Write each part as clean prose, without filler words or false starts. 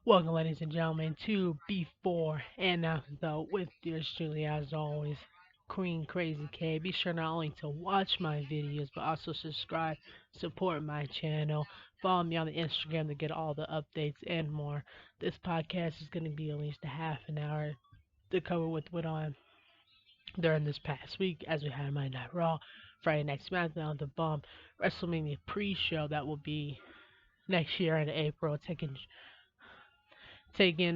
Welcome, ladies and gentlemen, to Before and After Though with yours truly, as always, Queen Crazy K. Be sure not only to watch my videos, but also subscribe, support my channel, follow me on the Instagram to get all the updates and more. This podcast is going to be at least a half an hour to cover what went on during this past week, as we had Monday Night Raw, Friday Night SmackDown, The Bump, WrestleMania pre-show that will be next year in April, taken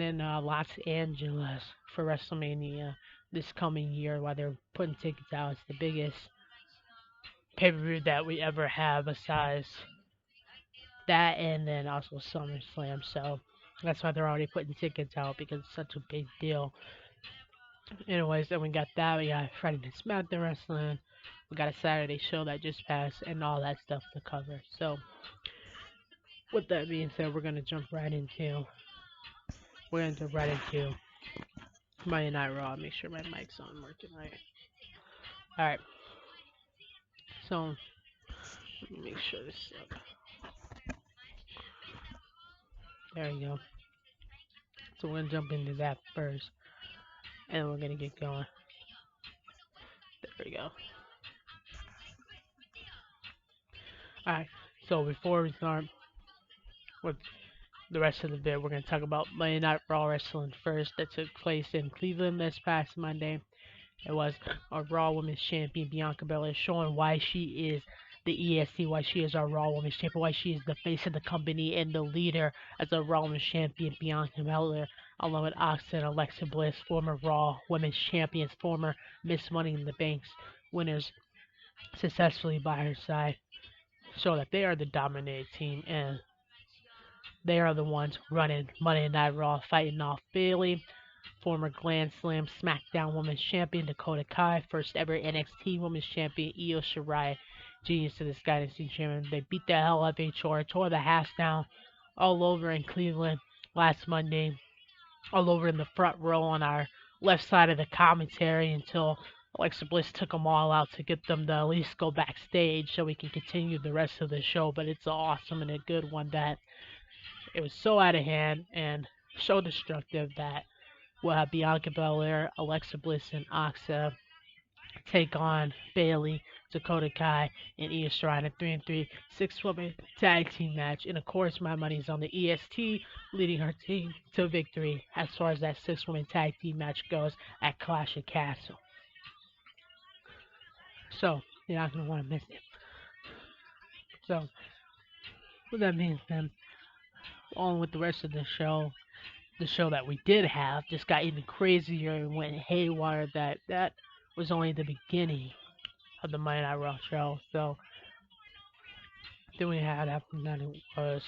in Los Angeles for WrestleMania this coming year while they're putting tickets out. It's the biggest pay per view that we ever have besides that and then also SummerSlam. So that's why they're already putting tickets out because it's such a big deal. Anyways, then we got that. We got Friday Night SmackDown Wrestling. We got a Saturday show that just passed and all that stuff to cover. So with that being said, we're gonna jump right into Monday Night Raw. Make sure my mic's on working right. Alright, so let me make sure this is up. There we go. So we're gonna jump into that first, and we're gonna get going. There we go. Alright, so before we start with the rest of the bit, we're gonna talk about Monday Night Raw Wrestling first. That took place in Cleveland this past Monday. It was our Raw Women's Champion Bianca Belair showing why she is the ESC, why she is our Raw Women's Champion, why she is the face of the company and the leader as a Raw Women's Champion. Bianca Belair, along with Asuka and Alexa Bliss, former Raw Women's Champions, former Miss Money in the Banks winners, successfully by her side, show that they are the dominant team and they are the ones running Monday Night Raw, fighting off Bayley, former Grand Slam SmackDown Women's Champion Dakota Kai, first ever NXT Women's Champion Io Shirai, genius to this Dynasty Champion. They beat the hell out of HR, tore the house down all over in Cleveland last Monday, all over in the front row on our left side of the commentary until Alexa Bliss took them all out to get them to at least go backstage so we can continue the rest of the show. But it's awesome and a good one that it was so out of hand and so destructive that we'll have Bianca Belair, Alexa Bliss, and Asuka take on Bayley, Dakota Kai, and Io Shirai in a 3-3 six-woman tag team match. And of course, my money's on the EST leading her team to victory as far as that six-woman tag team match goes at Clash of Castle. So you're not gonna want to miss it. So with that being said, on with the rest of the show that we did have just got even crazier and went haywire. That was only the beginning of the Monday Night Raw show. So then we had after that it was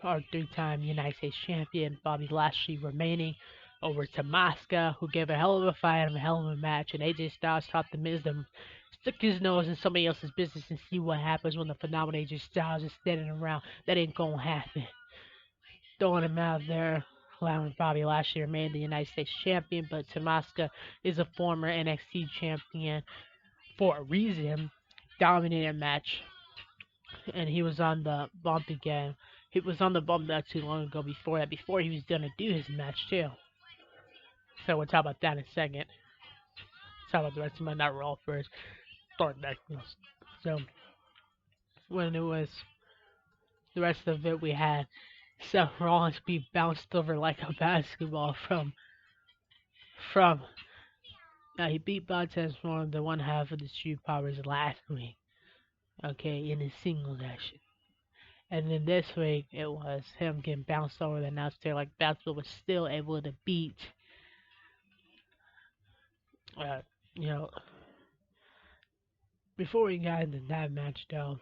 our three-time United States champion Bobby Lashley remaining over to Mosca, who gave a hell of a fight and a hell of a match, and AJ Styles taught the Miz to stick his nose in somebody else's business and see what happens when the phenomenal AJ Styles is standing around. That ain't gonna happen. Throwing him out there, allowing Bobby Lashley to remain the United States champion, but Tamaska is a former NXT champion for a reason. Dominated match, and he was on the bump again. He was on the bump not too long ago before that, before he was going to do his match too. So we'll talk about that in a second. Let's talk about the rest of my Night Raw first. Start back. So when it was the rest of it, we had Seth Rollins be bounced over like a basketball from he beat Montez from the one half of the Street Powers last week. Okay, in his singles action. And then this week it was him getting bounced over the announce table like basketball was still able to beat uh, you know, before we got into that match though,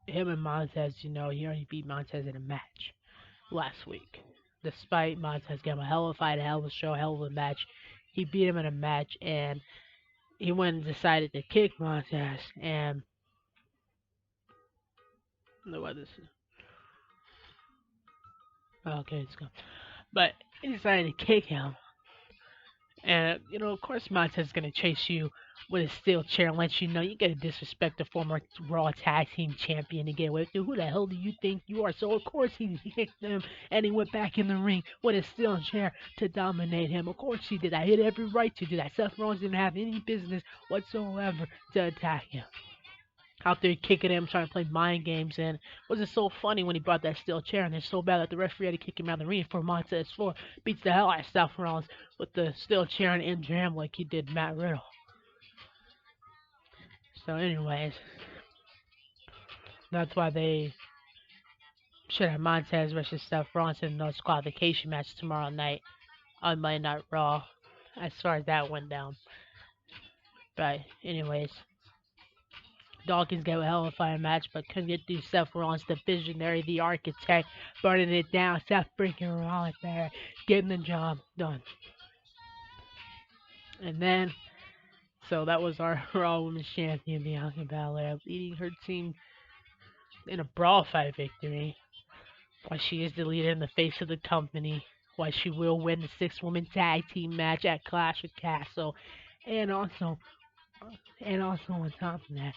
him and Montez, he already beat Montez in a match last week. Despite Montez getting a hell of a fight, a hell of a show, a hell of a match, he beat him in a match, and he went and decided to kick Montez, and what this is. Okay, let's go. But he decided to kick him, And, of course, Montez going to chase you with a steel chair and let you know you got to disrespect the former Raw Tag Team Champion to get away with it. Who the hell do you think you are? So, of course, he hit them and he went back in the ring with a steel chair to dominate him. Of course, he did. I had every right to do that. Seth Rollins didn't have any business whatsoever to attack him. Out there kicking him, trying to play mind games, and was it so funny when he brought that steel chair and it's so bad that the referee had to kick him out of the ring for Montez Ford beats the hell out of Seth Rollins with the steel chair and injure him like he did Matt Riddle. So, anyways, that's why they should have Montez versus Seth Rollins in those qualification match tomorrow night on Monday Night Raw. As far as that went down, but anyways, Dawkins got a hell of a fire match, but couldn't get through Seth Rollins, the visionary, the architect, burning it down. Seth freaking Rollins there, getting the job done. And then, so that was our Raw Women's Champion, Bianca Belair, leading her team in a brawl fight victory. Why she is the leader and the face of the company. Why she will win the 6-woman tag team match at Clash of Castle. And also, on top of that,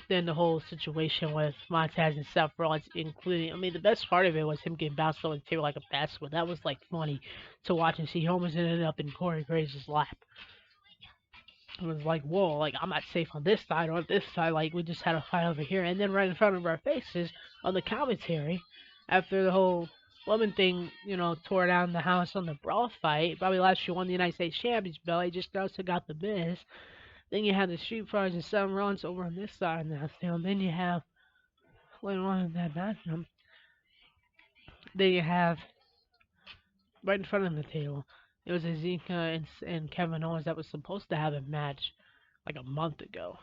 then the whole situation with Montez and Seth Rollins, including, I mean, the best part of it was him getting bounced on the table like a basketball. That was like funny to watch and see. Holmes ended up in Corey Graves' lap. It was like, whoa, like I'm not safe on this side or on this side. Like we just had a fight over here, and then right in front of our faces on the commentary, after the whole woman thing, tore down the house on the brawl fight. Bobby Lashley won the United States Championship belt. He just also got the Miz. Then you have the Street Profits and Seth Rollins over on this side now. And then you have later on in that matchup. Then you have right in front of the table. It was Ezekiel and Kevin Owens that was supposed to have a match like a month ago,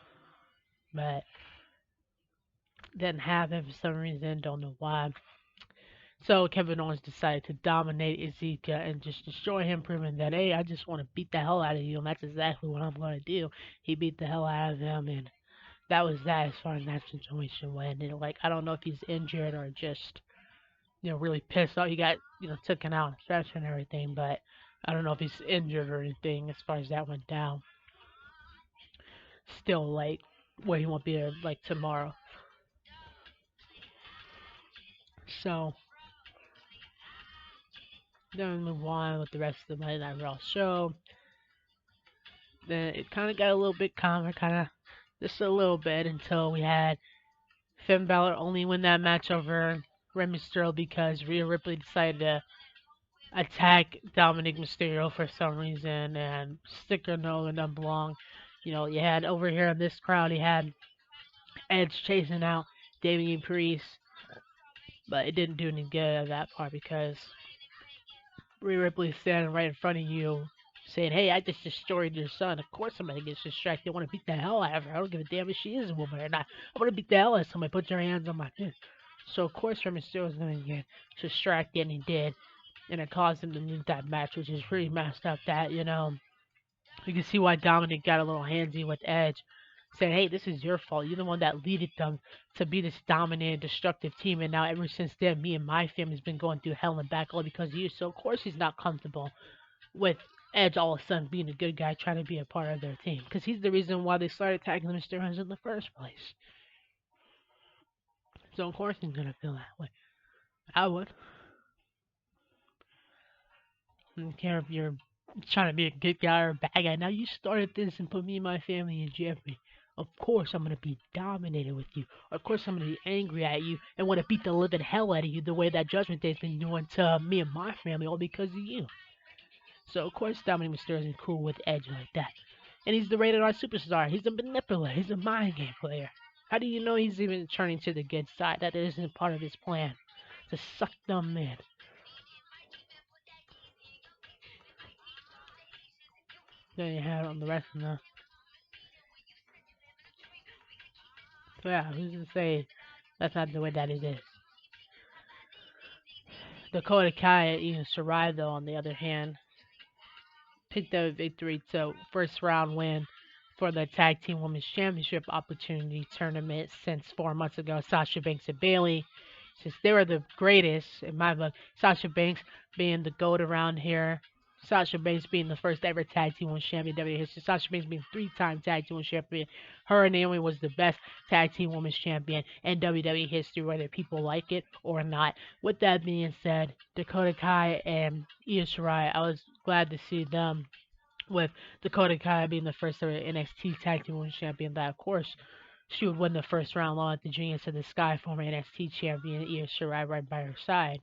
but didn't have it for some reason. Don't know why. So Kevin Owens decided to dominate Ezekiel and just destroy him, proving that hey, I just want to beat the hell out of you, and that's exactly what I'm going to do. He beat the hell out of him, and that was that as far as that situation went. And like I don't know if he's injured or just really pissed off. He got taken out, stretch and everything, but I don't know if he's injured or anything as far as that went down. Still like where he won't be there like tomorrow. So then we move on with the rest of the Monday Night Raw show. Then it kind of got a little bit calmer, kind of just a little bit until we had Finn Balor only win that match over Rey Mysterio because Rhea Ripley decided to attack Dominic Mysterio for some reason and stick her nose and belong. You had over here in this crowd, you had Edge chasing out Damian Priest, but it didn't do any good at that part because Rhea Ripley standing right in front of you saying, hey, I just destroyed your son. Of course somebody gets distracted. I want to beat the hell out of her. I don't give a damn if she is a woman or not. I want to beat the hell out of somebody. Put your hands on my fist. So, of course, Rey Mysterio was going to get distracted, and he did. And it caused him to lose that match, which is pretty messed up that, you can see why Dominic got a little handsy with Edge, saying, hey, this is your fault. You're the one that leaded them to be this dominant, destructive team. And now, ever since then, me and my family's been going through hell and back all because of you. So, of course, he's not comfortable with Edge all of a sudden being a good guy trying to be a part of their team. Because he's the reason why they started attacking the Mysterio in the first place. So, of course, he's going to feel that way. I would. I don't care if you're trying to be a good guy or a bad guy. Now you started this and put me and my family in jeopardy. Of course I'm gonna be dominated with you. Of course I'm gonna be angry at you and want to beat the living hell out of you the way that Judgment Day's been doing to me and my family all because of you. So of course Dominic Mysterio isn't cool with Edge like that. And he's the rated R superstar. He's a manipulator. He's a mind game player. How do you know he's even turning to the good side? That isn't part of his plan. To suck them in. Then you have on the rest of the. So yeah, who's to say that's not the way that it is? Dakota Kai and Io Shirai, though, on the other hand, picked up a victory to first round win for the Tag Team Women's Championship opportunity tournament since 4 months ago. Sasha Banks and Bayley, since they were the greatest in my book. Sasha Banks being the GOAT around here Sasha Banks being the first ever tag team women's champion in WWE history. Sasha Banks being three-time tag team women's champion. Her and Naomi was the best tag team women's champion in WWE history, whether people like it or not. With that being said, Dakota Kai and Io Shirai, I was glad to see them with Dakota Kai being the first ever NXT tag team women's champion. That of course she would win the first round along with the Genius of the Sky, former NXT champion Io Shirai, right by her side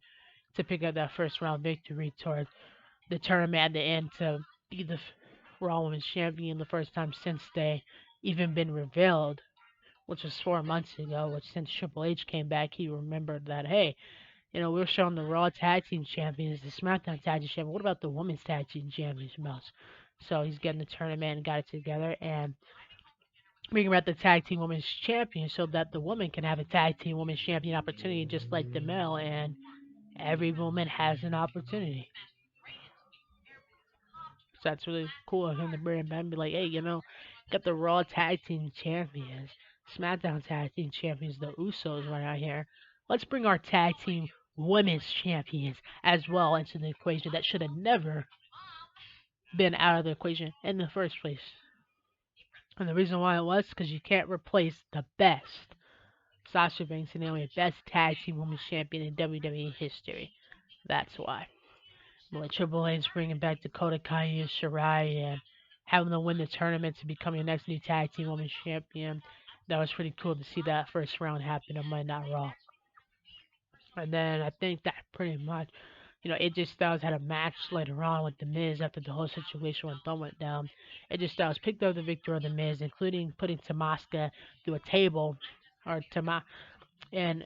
to pick up that first round victory towards the tournament at the end to be the Raw Women's Champion the first time since they even been revealed, which was 4 months ago. Which since Triple H came back, he remembered that hey, we're showing the Raw Tag Team Champions, the SmackDown Tag Team Champion. What about the Women's Tag Team Champions, Mouse? So he's getting the tournament and got it together and bringing back the Tag Team Women's Champion so that the woman can have a Tag Team Women's Champion opportunity just like the male, and every woman has an opportunity. So that's really cool of him to bring it back and be like, hey, got the Raw Tag Team Champions, SmackDown Tag Team Champions, the Usos right out here. Let's bring our Tag Team Women's Champions as well into the equation that should have never been out of the equation in the first place. And the reason why it was because you can't replace the best Sasha Banks and Naomi, best Tag Team Women's Champion in WWE history. That's why. Like Triple H bringing back Dakota Kai and Shirai and having them win the tournament to become your next new tag team women's champion. That was pretty cool to see that first round happen on Monday Night Raw. And then I think that pretty much, AJ Styles had a match later on with The Miz after the whole situation when Thumb went down. AJ Styles picked up the victory of The Miz, including putting Tamaska through a table, or and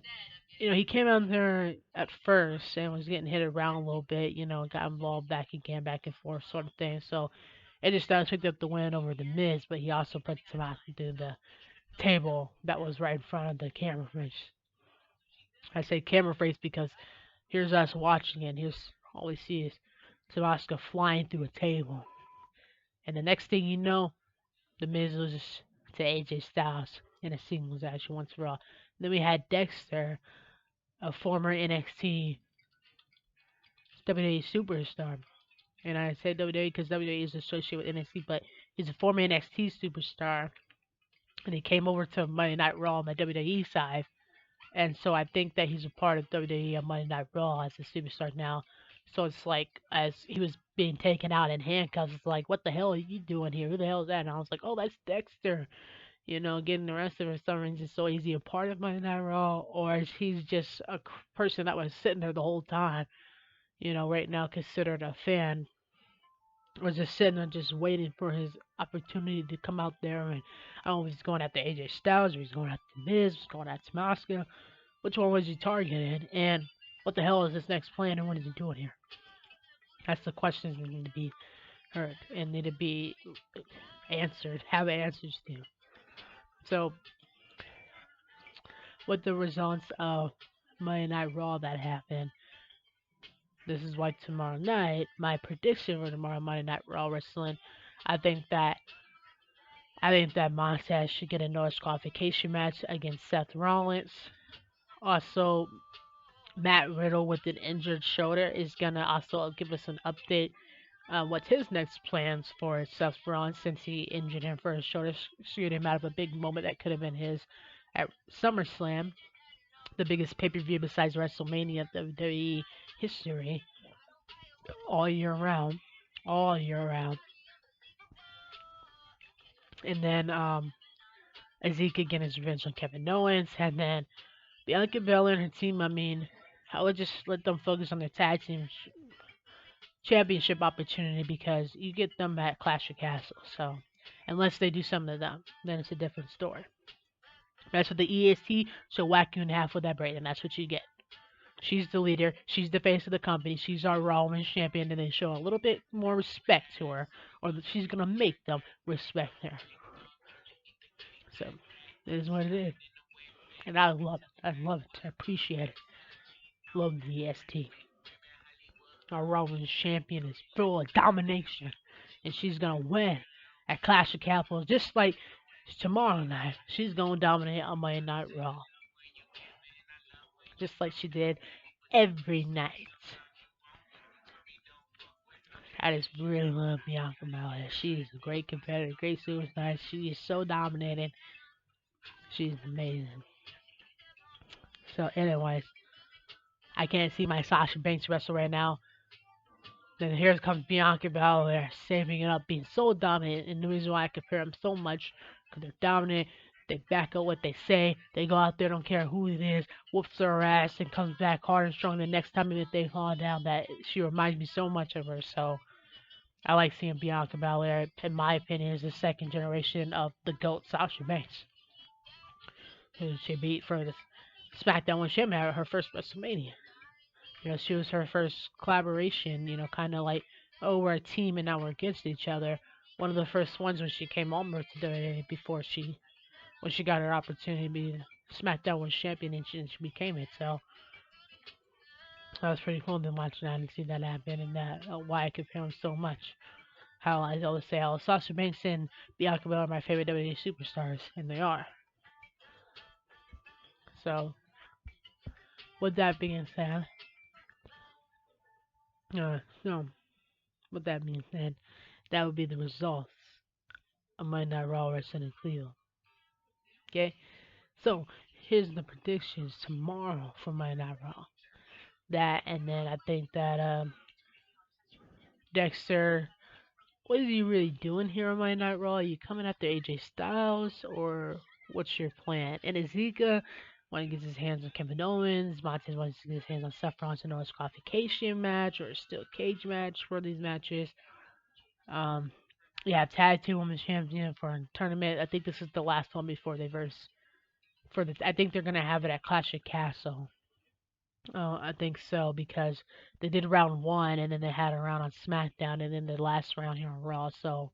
he came out there at first and was getting hit around a little bit, got involved back again, back and forth sort of thing. So AJ Styles picked up the win over The Miz, but he also put him out through the table that was right in front of the camera face. I say camera face because here's us watching it, and here's all we see is Tabasco flying through a table. And the next thing you know, The Miz loses to AJ Styles in a singles action once for all. Then we had Dexter, a former NXT WWE superstar. And I say WWE because WWE is associated with NXT, but he's a former NXT superstar. And he came over to Monday Night Raw on the WWE side. And so I think that he's a part of WWE on Monday Night Raw as a superstar now. So it's like, as he was being taken out in handcuffs, it's like, what the hell are you doing here? Who the hell is that? And I was like, oh, that's Dexter. Getting arrested for some reason. So is he a part of Monday Night Raw? Or is he just a person that was sitting there the whole time? Right now considered a fan, was just sitting there just waiting for his opportunity to come out there. And I don't know if he's going after AJ Styles or he's going after Miz, he's going after Moscow. Which one was he targeted? And what the hell is his next plan and what is he doing here? That's the questions that need to be heard and need to be answered, have answers to. So, with the results of Monday Night Raw that happened, this is why tomorrow night, my prediction for tomorrow Monday Night Raw Wrestling, I think that Montez should get a no disqualification match against Seth Rollins. Also, Matt Riddle with an injured shoulder is gonna also give us an update on what's his next plans for Seth Rollins since he injured him for his shoulder, screwed him out of a big moment that could have been his at SummerSlam, the biggest pay-per-view besides WrestleMania of WWE history, all year round, all year round. And then Ezekiel getting his revenge on Kevin Owens, and then Bianca Belair and her team. I mean, I would just let them focus on their tag team championship opportunity because you get them at Clash of Castles. So unless they do something to them, then it's a different story. That's what the EST she'll whack you in half with that braid, and that's what you get. She's the leader. She's the face of the company. She's our Raw Women's Champion, and they show a little bit more respect to her, or that she's gonna make them respect her. So it is what it is, and I love it. I love it. I appreciate it. Love the EST. Our Raw Women's Champion is full of domination, and she's gonna win at Clash of Capitals, just like tomorrow night. She's gonna dominate on Monday Night Raw, just like she did every night. I just really love Bianca Belair. She's a great competitor, great superstar. She is so dominating. She's amazing. So, anyways, I can't see my Sasha Banks wrestle right now. Then here comes Bianca Belair, saving it up, being so dominant. And the reason why I compare them so much, because they're dominant, they back up what they say, they go out there, don't care who it is, whoops their ass, and comes back hard and strong the next time that they fall down. That she reminds me so much of her. So I like seeing Bianca Belair. In my opinion, is the second generation of the GOAT Sasha Banks, who she beat for the SmackDown when she had her first WrestleMania. She was her first collaboration, kind of like, oh, we're a team and now we're against each other. One of the first ones when she came over to WWE before when she got her opportunity to be SmackDown World Champion and she became it. So that was pretty cool to watch that and see that happen and that why I compare them so much. How I always say how Sasha Banks and Bianca Belair are my favorite WWE superstars, and they are. So with that being said, so with that being said, that would be the results of Monday Night Raw Wrestling in Cleveland. Okay, so here's the predictions tomorrow for Monday Night Raw. That and then I think that Dexter, what is he really doing here on Monday Night Raw? Are you coming after AJ Styles or what's your plan? And Ezekiel want to get his hands on Kevin Owens. Montez wants to get his hands on Seth Rollins in a disqualification match or a steel cage match for these matches. Um, yeah, tag team women's champion for a tournament. I think this is the last one before they verse for the. I think they're gonna have it at Clash of Castle. Oh, I think so because they did round one and then they had a round on SmackDown and then the last round here on Raw. So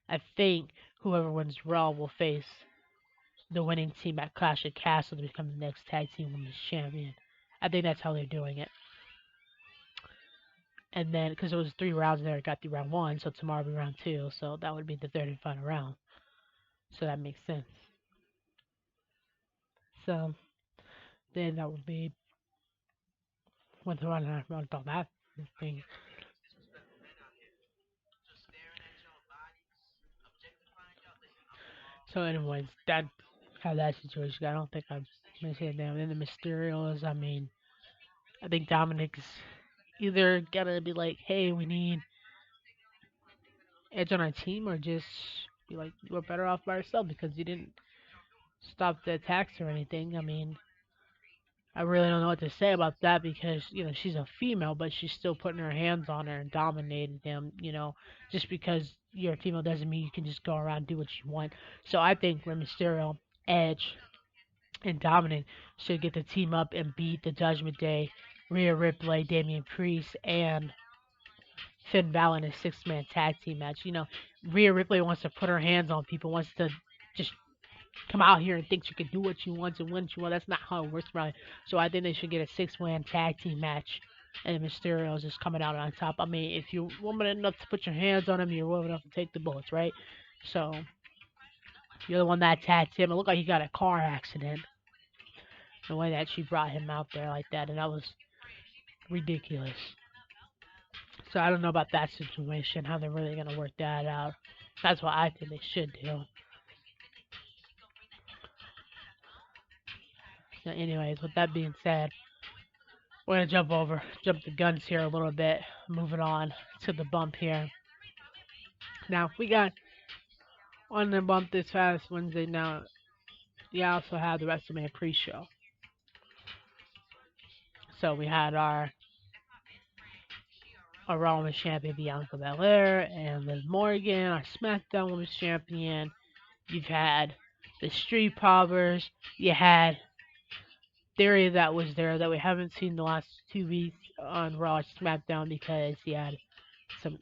I think whoever wins Raw will face the winning team at Clash of Castle to become the next tag team women's champion. I think that's how they're doing it. And then because it was 3 rounds there, it got through round one, so tomorrow will be round two. So that would be the third and final round. So that makes sense. So then that would be what's the one round about that thing. So, anyways, that how that situation. I don't think I'm gonna say that. And the Mysterios. I mean, I think Dominic's either gonna be like, "Hey, we need Edge on our team," or just be like, "We're better off by ourselves because you didn't stop the attacks or anything." I mean, I really don't know what to say about that because she's a female, but she's still putting her hands on her and dominating them. Just because you're a female doesn't mean you can just go around and do what you want. So I think Rey Mysterio, Edge, and Dominic should get the team up and beat the Judgment Day, Rhea Ripley, Damian Priest, and Finn Balor in a six-man tag team match. Rhea Ripley wants to put her hands on people, wants to just come out here and think she can do what she wants and win what she wants. That's not how it works, right? So I think they should get a six-man tag team match. And Mysterio is just coming out on top. I mean, if you're woman enough to put your hands on him, you're woman enough to take the bullets, right? So you're the one that attacked him. It looked like he got a car accident. The way that she brought him out there like that, and that was ridiculous. So I don't know about that situation, how they're really gonna work that out. That's what I think they should do. So anyways, with that being said, we're gonna jump the guns here a little bit, moving on to the bump here. Now we got on the bump this past Wednesday. Now we also had the WrestleMania pre-show. So we had our Raw Women's Champion Bianca Belair and Liv Morgan, our SmackDown Women's Champion. You've had the Street Profits. You had Theory that was there that we haven't seen the last 2 weeks on Raw or SmackDown because he had some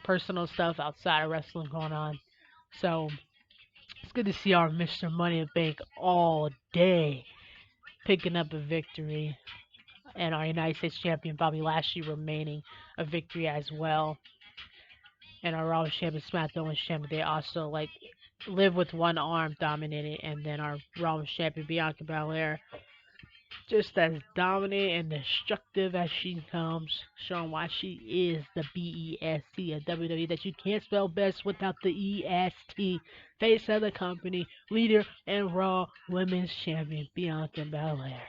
personal stuff outside of wrestling going on. So it's good to see our Mr. Money in the Bank all day picking up a victory. And our United States champion Bobby Lashley remaining a victory as well. And our Raw champion, SmackDown was champion. They also live with one arm dominated, and then our Raw champion Bianca Belair just as dominant and destructive as she comes, showing why she is the BEST of WWE, that you can't spell best without the EST. Face of the company, leader and Raw Women's Champion, Bianca Belair.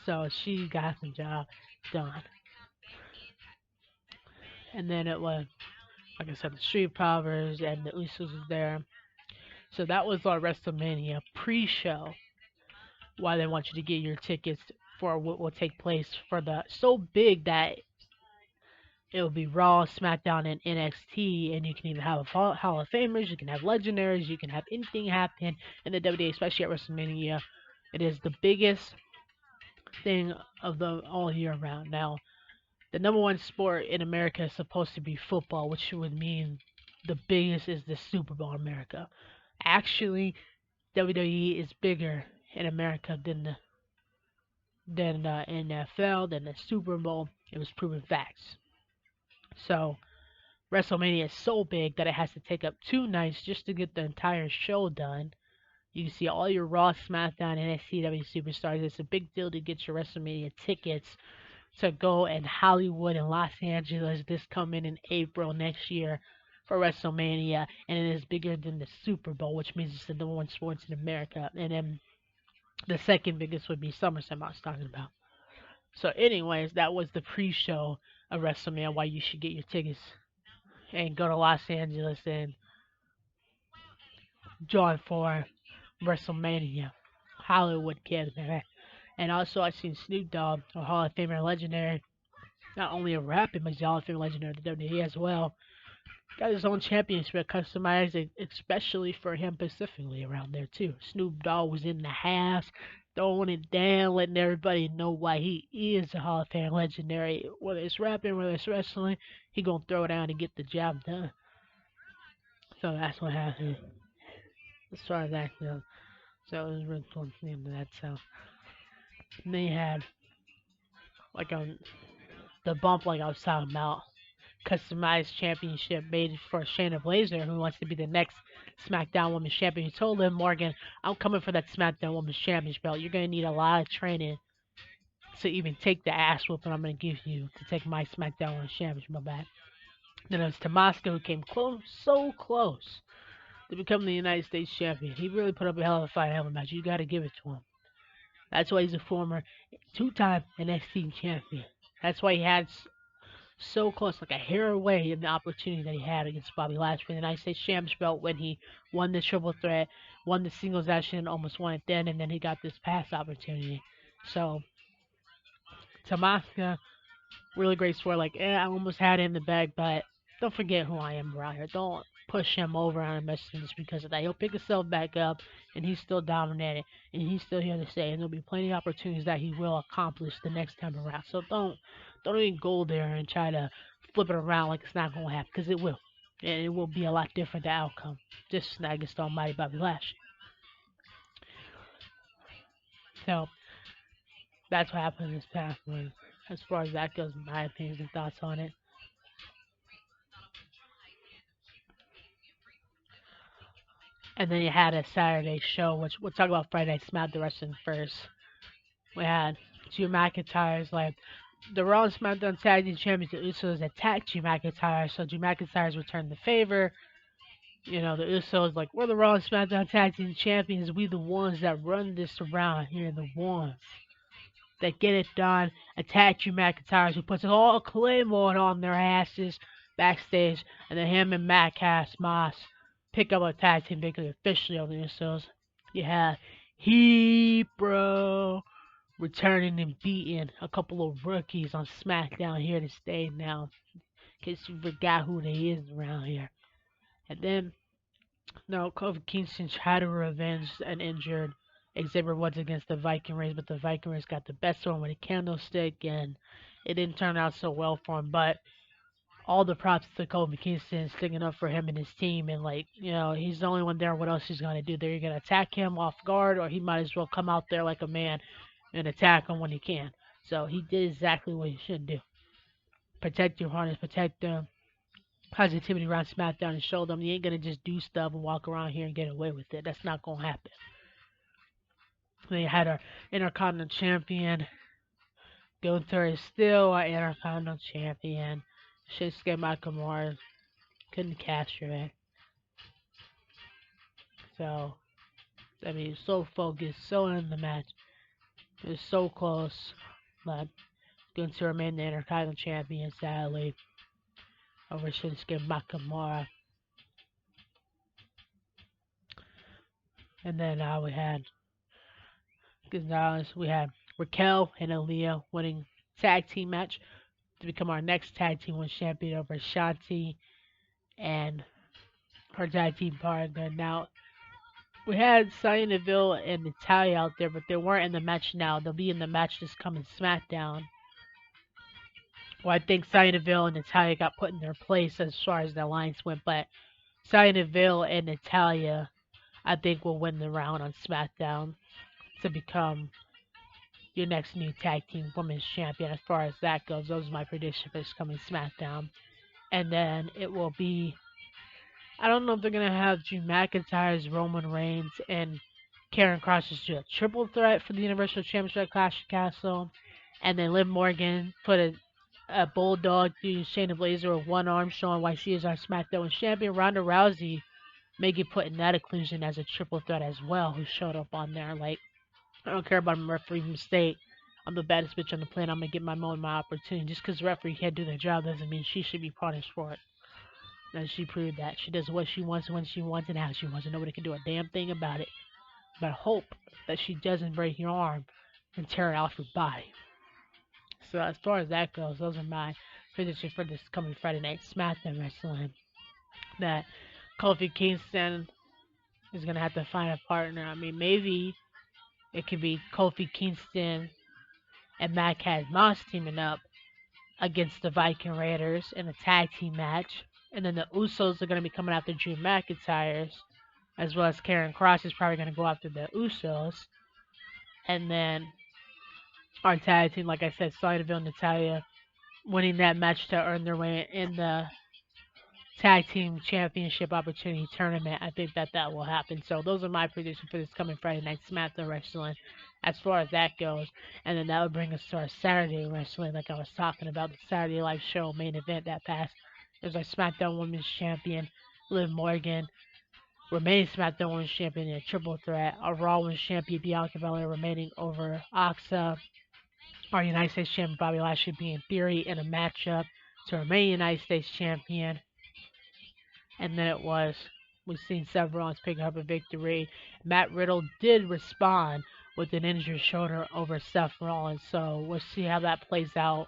So she got the job done. And then it was, like I said, the Street Profits and the Usos was there. So that was our WrestleMania pre-show. Why they want you to get your tickets for what will take place for the so big that it will be Raw, SmackDown, and NXT, and you can even have a Hall of Famers, you can have Legendaries, you can have anything happen in the WWE, especially at WrestleMania. It is the biggest thing of the all year round. Now, the number one sport in America is supposed to be football, which would mean the biggest is the Super Bowl in America. Actually, WWE is bigger in America than the NFL, than the Super Bowl. It was proven facts. So WrestleMania is so big that it has to take up 2 nights just to get the entire show done. You can see all your Raw, SmackDown, and SCW superstars. It's a big deal to get your WrestleMania tickets to go in Hollywood and Los Angeles this coming in April next year for WrestleMania, and it is bigger than the Super Bowl, which means it's the number one sports in America. And then the second biggest would be SummerSlam I was talking about. So, anyways, that was the pre-show of WrestleMania. Why you should get your tickets and go to Los Angeles and join for WrestleMania. Hollywood kids, man. And also, I seen Snoop Dogg, a Hall of Famer legendary, not only a rapper, but he's a Hall of Fame legendary of the WWE as well. Got his own championship customized especially for him specifically around there too. Snoop Dogg was in the house, throwing it down, letting everybody know why he is a Hall of Fame legendary. Whether it's rapping, whether it's wrestling, he gonna throw it down and get the job done. So that's what happened as far as that goes. So it was really cool to see him that. So and then you had like the bump like I was talking about customized championship made for Shayna Blazer, who wants to be the next SmackDown Women's Champion. He told Liv Morgan, I'm coming for that SmackDown Women's Championship belt. You're going to need a lot of training to even take the ass whooping I'm going to give you to take my SmackDown Women's Championship belt back. Then it was Tommaso who came close, so close to becoming the United States Champion. He really put up a hell of a fight, hell of a match. You got to give it to him. That's why he's a former two-time NXT champion. That's why he had so close, like a hair away in the opportunity that he had against Bobby Lashley for the United States Championship belt when he won the triple threat, won the singles action, almost won it then, and then he got this past opportunity. So, Tommaso, really great sport. Like, I almost had it in the bag, but don't forget who I am around here. Don't push him over on a message just because of that. He'll pick himself back up, and he's still dominating, and he's still here to stay. And there'll be plenty of opportunities that he will accomplish the next time around. So don't even go there and try to flip it around like it's not going to happen, because it will. And it will be a lot different, the outcome. Just not against the almighty Bobby Lashley. So that's what happened this past one. As far as that goes, my opinions and thoughts on it. And then you had a Saturday show, which we'll talk about Friday Night Smack the Wrestling first. We had Drew McIntyre's like the Raw and SmackDown Tag Team Champions, the Usos attacked Drew McIntyre, so Drew McIntyre's returned the favor. You know, the Usos like we're the Raw and SmackDown Tag Team Champions. We the ones that run this around here, the ones that get it done. Attack Drew McIntyre, who puts all Claymore on their asses backstage, and then him and Matt Cass Moss pick up a tag team victory officially over the Usos. You have Heat Bro returning and beating a couple of rookies on SmackDown here to stay now, in case you forgot who they is around here. And then, no, Kofi Kingston tried to revenge an injured Xavier Woods against the Viking Raiders, but the Viking Raiders got the best one with a candlestick, and it didn't turn out so well for him. But all the props to Kofi Kingston sticking up for him and his team, and like, you know, he's the only one there. What else he's gonna do? They're gonna attack him off guard, or he might as well come out there like a man and attack him when he can. So he did exactly what he should do. Protect your harness, protect the positivity around SmackDown, and show them you ain't gonna just do stuff and walk around here and get away with it. That's not gonna happen. They had our Intercontinental Champion. Gunther is still our Intercontinental Champion. Shinsuke Nakamura couldn't capture it. So, I mean, so focused, so in the match. It was so close. But Gunther remained the Intercontinental Champion, sadly, over Shinsuke Nakamura. And then we had Gonzalez. We had Raquel and Aaliyah winning tag team match to become our next tag team win champion over Shanti and her tag team partner. Now, we had Sonya Deville and Natalia out there, but they weren't in the match now. They'll be in the match this coming SmackDown. Well, I think Sonya Deville and Natalia got put in their place as far as the alliance went, but Sonya Deville and Natalia, I think, will win the round on SmackDown to become your next new tag team women's champion. As far as that goes, those are my predictions for this coming SmackDown. And then it will be, I don't know if they're gonna have Drew McIntyre's Roman Reigns and Karen Cross just do a triple threat for the Universal Championship at Clash of Castle, and then Liv Morgan put a bulldog through Shayna Baszler with one arm, showing why she is our SmackDown champion. Ronda Rousey maybe putting that inclusion as a triple threat as well, who showed up on there. Like, I don't care about a referee mistake. I'm the baddest bitch on the planet. I'm gonna get my moment, my opportunity. Just because the referee can't do their job doesn't mean she should be punished for it. And she proved that she does what she wants when she wants and how she wants, and nobody can do a damn thing about it. But hope that she doesn't break your arm and tear it off your body. So as far as that goes, those are my predictions for this coming Friday night SmackDown Wrestling. That Kofi Kingston is gonna have to find a partner. I mean, maybe it could be Kofi Kingston and Matt Moss teaming up against the Viking Raiders in a tag team match. And then the Usos are going to be coming after Drew McIntyre's, as well as Karen Cross is probably going to go after the Usos. And then our tag team, like I said, Sonya Deville and Natalia winning that match to earn their way in the tag team championship opportunity tournament. I think that that will happen. So those are my predictions for this coming Friday night SmackDown Wrestling as far as that goes. And then that would bring us to our Saturday Wrestling, like I was talking about, the Saturday Live Show main event that passed. It was our SmackDown Women's Champion, Liv Morgan, remaining SmackDown Women's Champion in a triple threat. Our Raw Women's Champion, Bianca Belair, remaining over Asuka. Our United States Champion, Bobby Lashley, being Theory in a matchup to remain United States Champion. And then it was, we've seen Seth Rollins pick up a victory. Matt Riddle did respond with an injured shoulder over Seth Rollins, so we'll see how that plays out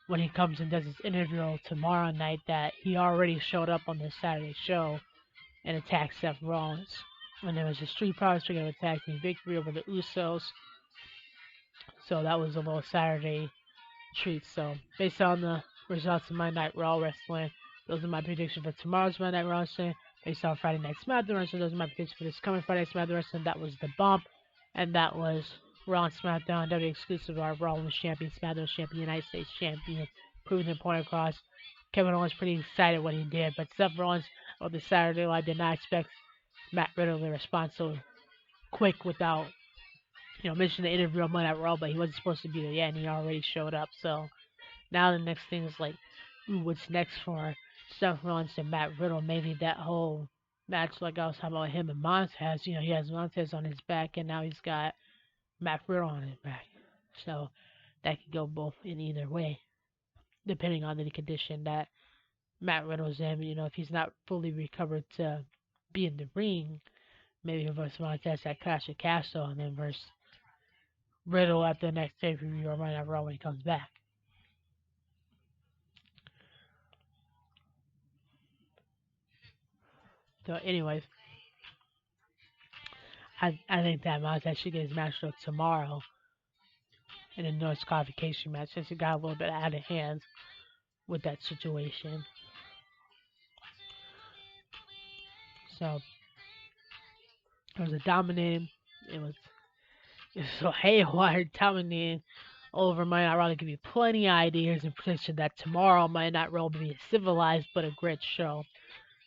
when he comes and does his interview tomorrow night. That he already showed up on the Saturday show and attacked Seth Rollins. And there was a Street Profits picking up a tag team victory over the Usos. So that was a little Saturday treat. So based on the results of Monday Night Raw Wrestling, those are my predictions for tomorrow's Monday Night Raw Wrestling. Based on Friday Night SmackDown Wrestling, those are my predictions for this coming Friday Night SmackDown Wrestling. That was the bump, and that was Raw and SmackDown, WWE exclusive. Our Raw Women's Champion, SmackDown Champion, United States Champion, proving the point across. Kevin Owens pretty excited what he did, but Seth Rollins on the Saturday Night did not expect Matt Riddle to respond so quick without, mentioning the interview on Monday Night Raw, but he wasn't supposed to be there yet, and he already showed up. So now the next thing is like, ooh, what's next for Seth Rollins and Matt Riddle? Maybe that whole match, like I was talking about him and Montez. He has Montez on his back, and now he's got Matt Riddle on his back. So that could go both in either way, depending on the condition that Matt Riddle's in. If he's not fully recovered to be in the ring, maybe he'll versus Montez at Clash of Castle, and then versus Riddle at the next pay-per-view or Monday Night Raw when he comes back. So, anyways, I think that Montez should get his match up tomorrow in a no disqualification match since it got a little bit out of hand with that situation. So it was a dominating. It was so haywire dominating over Monday Night Raw to give you plenty of ideas and prediction that tomorrow Monday Night Raw will be a civilized but a great show.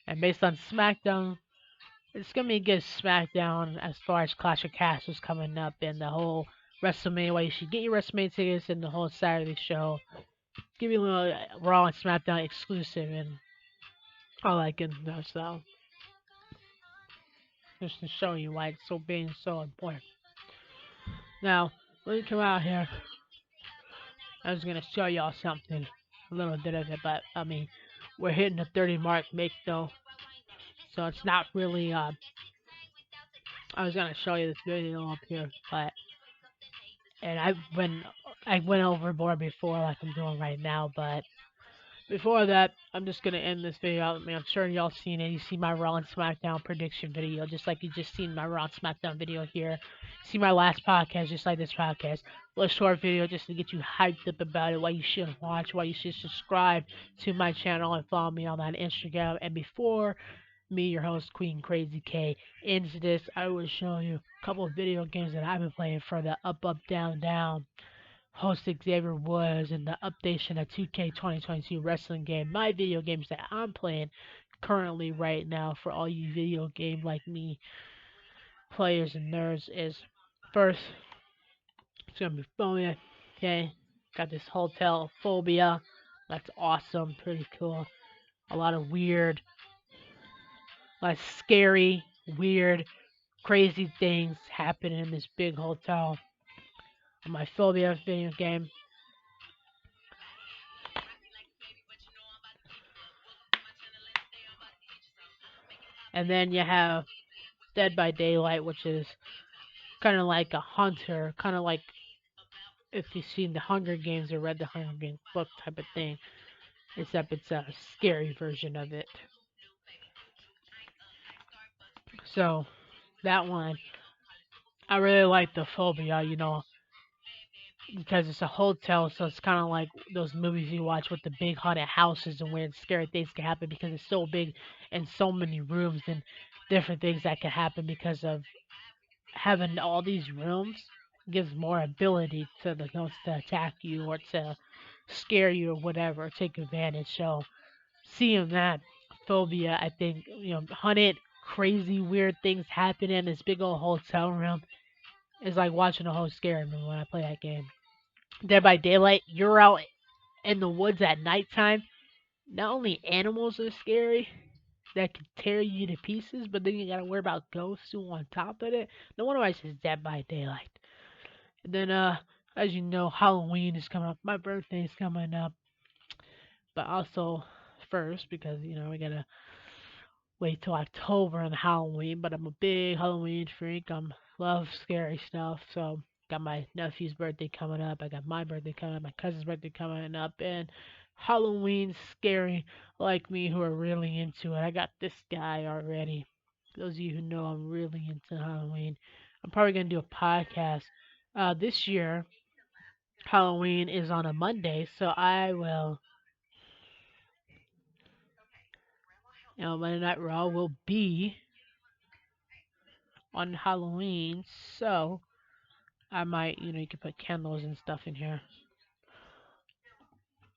And based on SmackDown, it's gonna be a good SmackDown as far as Clash of Castles coming up and the whole WrestleMania. Why you should get your WrestleMania tickets and the whole Saturday show. Give you a little Raw and SmackDown exclusive and all that good stuff. So just to show you why it's so being so important. Now, let me come out here. I was gonna show y'all something, a little bit of it, but I mean, we're hitting the 30 mark make though, so it's not really. I was gonna show you this video up here, but and I went overboard before, like I'm doing right now, but before that, I'm just gonna end this video out. I mean, I'm sure y'all seen it. You see my Raw and SmackDown prediction video, just like you just seen my Raw and SmackDown video here. See my last podcast, just like this podcast. A little short video just to get you hyped up about it. Why you should watch, why you should subscribe to my channel and follow me on that Instagram. And before me, your host Queen Krazy K, ends this, I will show you a couple of video games that I've been playing for the Up Up Down Down host Xavier Woods and the updation of 2K 2022 wrestling game. My video games that I'm playing currently right now for all you video game like me players and nerds is first it's gonna be Phobia. Okay, got this hotel Phobia. That's awesome, pretty cool. A lot of weird, like scary, weird, crazy things happen in this big hotel. On my Phobia video game. And then you have Dead by Daylight, which is kind of like a hunter, kind of like if you've seen the Hunger Games or read the Hunger Games book type of thing, except it's a scary version of it. So that one, I really like the phobia, because it's a hotel, so it's kind of like those movies you watch with the big haunted houses and weird, scary things can happen because it's so big and so many rooms and different things that can happen because of having all these rooms gives more ability to the ghosts to attack you or to scare you or whatever, take advantage. So seeing that phobia, I think, hunted crazy weird things happen in this big old hotel room is like watching a whole scary movie when I play that game. Dead by Daylight, you're out in the woods at nighttime. Not only animals are scary that can tear you to pieces, but then you gotta worry about ghosts too on top of it. No wonder why it says Dead by Daylight. And then, as you know, Halloween is coming up. My birthday is coming up, but also first because we gotta wait till October and Halloween. But I'm a big Halloween freak. Love scary stuff. So got my nephew's birthday coming up. I got my birthday coming up. My cousin's birthday coming up, and Halloween scary like me who are really into it. I got this guy already. Those of you who know I'm really into Halloween. I'm probably gonna do a podcast. This year Halloween is on a Monday, so I will, Monday Night Raw will be on Halloween, so I might, you can put candles and stuff in here.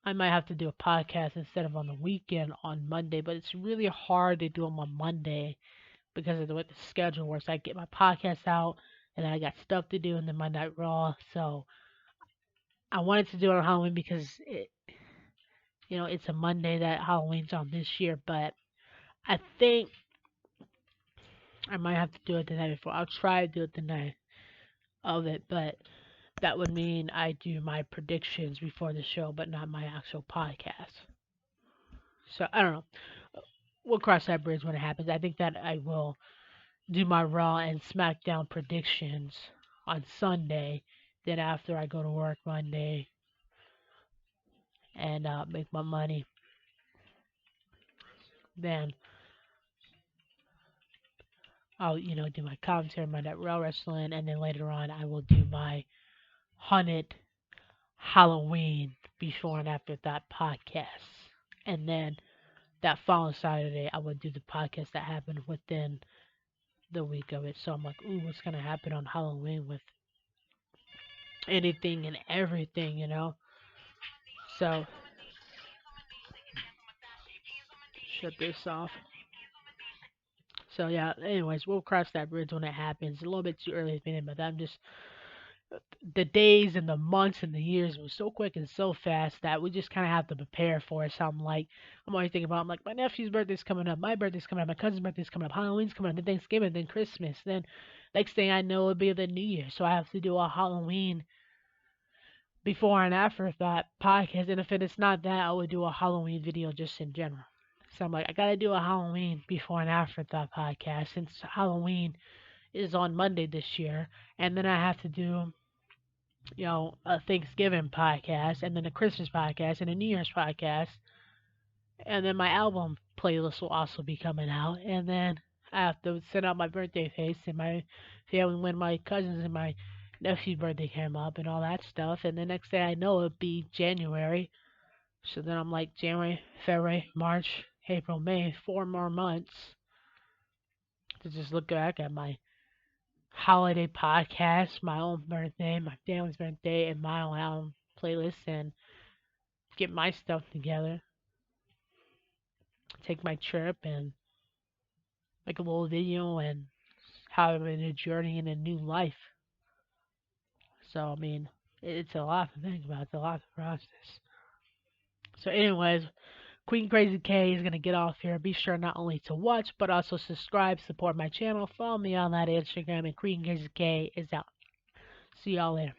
I might have to do a podcast instead of on the weekend on Monday, but it's really hard to do them on Monday because of the way the schedule works. I get my podcast out, and then I got stuff to do, and then my Night Raw. So I wanted to do it on Halloween because it's a Monday that Halloween's on this year, but I think I might have to do it the night before. I'll try to do it the night of it, but that would mean I do my predictions before the show, but not my actual podcast. So I don't know. We'll cross that bridge when it happens. I think that I will do my Raw and SmackDown predictions on Sunday. Then after I go to work Monday and make my money, then I'll do my commentary, my net Raw wrestling, and then later on I will do my haunted Halloween before and after that podcast. And then that following Saturday, I would do the podcast that happened within the week of it. So I'm like, ooh, what's going to happen on Halloween with anything and everything? So, shut this off. So yeah, anyways, we'll cross that bridge when it happens. A little bit too early to be in, but I'm just the days and the months and the years move so quick and so fast that we just kind of have to prepare for it. So I'm always thinking about, I'm like, my nephew's birthday's coming up, my birthday's coming up, my cousin's birthday's coming up, Halloween's coming up, then Thanksgiving, then Christmas, then next thing I know it'll be the New Year. So I have to do a Halloween before and after that podcast. And if it's not that, I would do a Halloween video just in general. So I'm like, I gotta do a Halloween before and after that podcast since Halloween is on Monday this year, and then I have to do a Thanksgiving podcast, and then a Christmas podcast, and a New Year's podcast, and then my album playlist will also be coming out, and then I have to send out my birthday face and my family when my cousins and my nephew's birthday came up and all that stuff, and the next thing I know it'll be January. So then I'm like January, February, March, April, May, 4 more months to just look back at my holiday podcast, my own birthday, my family's birthday, and my own album playlist, and get my stuff together, take my trip, and make a little video, and how I'm in a journey in a new life. So, I mean, it's a lot to think about, it's a lot to process. So, anyways, Queen Crazy K is going to get off here. Be sure not only to watch, but also subscribe, support my channel, follow me on that Instagram, and Queen Crazy K is out. See y'all later.